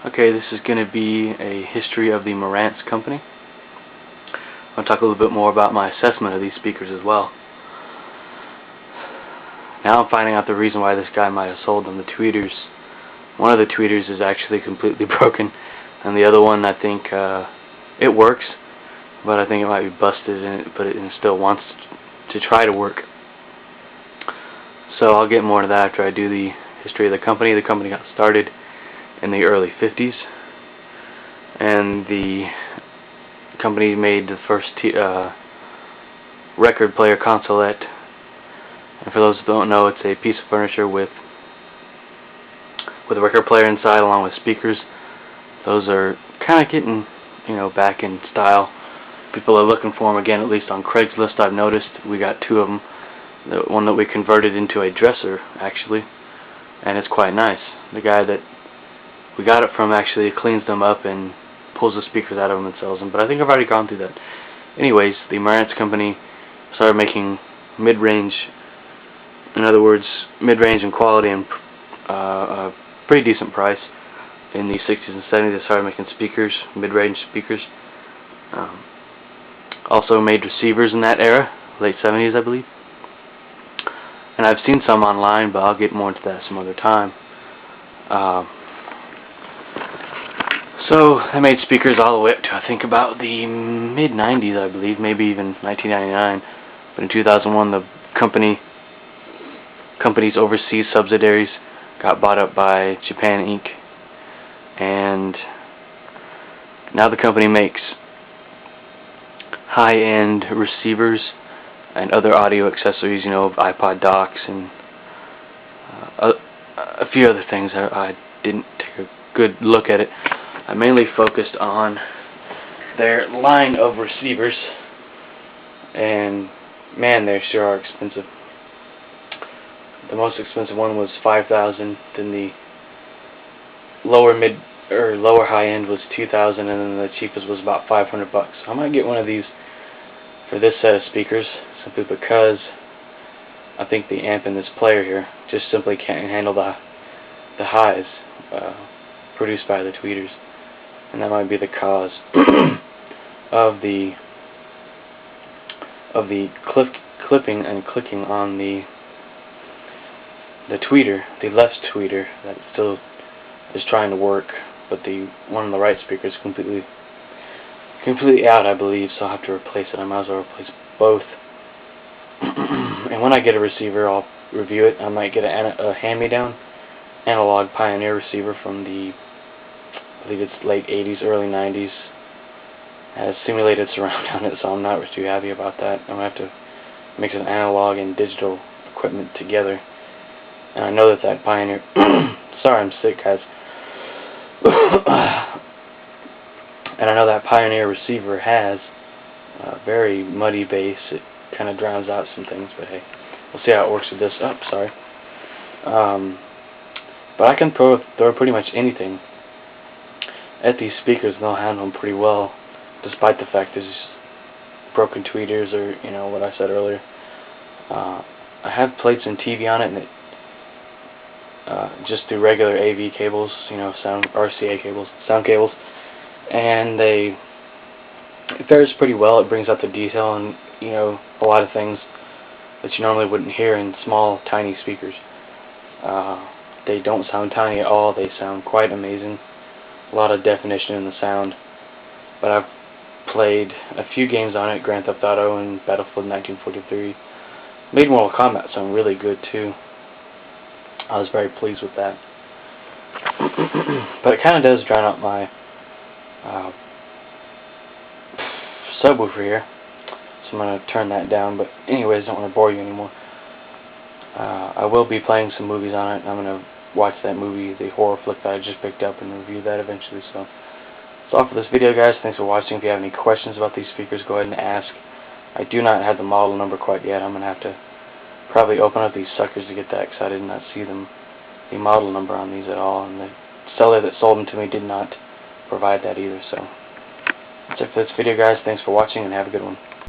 Okay, this is going to be a history of the Marantz company. I'll talk a little bit more about my assessment of these speakers as well. Now I'm finding out the reason why this guy might have sold them. The tweeters, one of the tweeters is actually completely broken, and the other one, I think it works, but I think it might be busted, but it still wants to try to work. So I'll get more into that after I do the history of the company. The company got started in the early 50s, and the company made the first record player consolette. And for those who don't know, it's a piece of furniture with a record player inside along with speakers. Those are kind of getting, back in style. People are looking for them again, at least on Craigslist. I've noticed we got two of them. The one that we converted into a dresser, actually, and it's quite nice. The guy that we got it from actually cleans them up and pulls the speakers out of them and sells them, but I think I've already gone through that. Anyways, the Marantz company started making mid-range, in other words, mid-range in quality and a pretty decent price. In the 60s and 70s, they started making speakers, mid-range speakers. Also made receivers in that era, late 70s, I believe. And I've seen some online, but I'll get more into that some other time. So I made speakers all the way up to, I think, about the mid-90s, I believe, maybe even 1999. But in 2001, the company's overseas subsidiaries got bought up by Japan.Inc. And now the company makes high-end receivers and other audio accessories, iPod docks and a few other things. I didn't take a good look at it. I mainly focused on their line of receivers, and man, they sure are expensive. The most expensive one was $5,000. Then the lower high end was $2,000, and then the cheapest was about $500 bucks. I might get one of these for this set of speakers, simply because I think the amp in this player here just simply can't handle the highs produced by the tweeters, and that might be the cause of the clipping and clicking on the tweeter, the left tweeter that still is trying to work, but the one on the right speaker is completely out, I believe, so I'll have to replace it. I might as well replace both. And when I get a receiver, I'll review it. I might get a hand-me-down analog Pioneer receiver from the, I believe it's late 80s, early 90s. It has simulated surround on it, so I'm not too happy about that. I'm going to have to mix an analog and digital equipment together. And I know that Pioneer... Sorry, I'm sick, guys. And I know that Pioneer receiver has a very muddy bass. It kind of drowns out some things, but hey, we'll see how it works with this. Oh, sorry. But I can throw pretty much anything at these speakers, and they'll handle them pretty well, despite the fact there's broken tweeters or, what I said earlier. I have played some TV on it, and it just through regular AV cables, RCA cables, sound cables, and it fares pretty well. It brings out the detail and, a lot of things that you normally wouldn't hear in small, tiny speakers. They don't sound tiny at all. They sound quite amazing. A lot of definition in the sound. But I've played a few games on it, Grand Theft Auto and Battlefield 1943. Made Mortal Kombat sound really good too. I was very pleased with that. But it kind of does drown out my subwoofer here, so I'm going to turn that down. But anyways, I don't want to bore you anymore. I will be playing some movies on it, and I'm going to watch that movie, the horror flick that I just picked up, and review that eventually. So that's all for this video, guys. Thanks for watching. If you have any questions about these speakers, go ahead and ask. I do not have the model number quite yet. I'm going to have to probably open up these suckers to get that excited and not see the model number on these at all, and the seller that sold them to me did not provide that either. So that's it for this video, guys. Thanks for watching, and have a good one.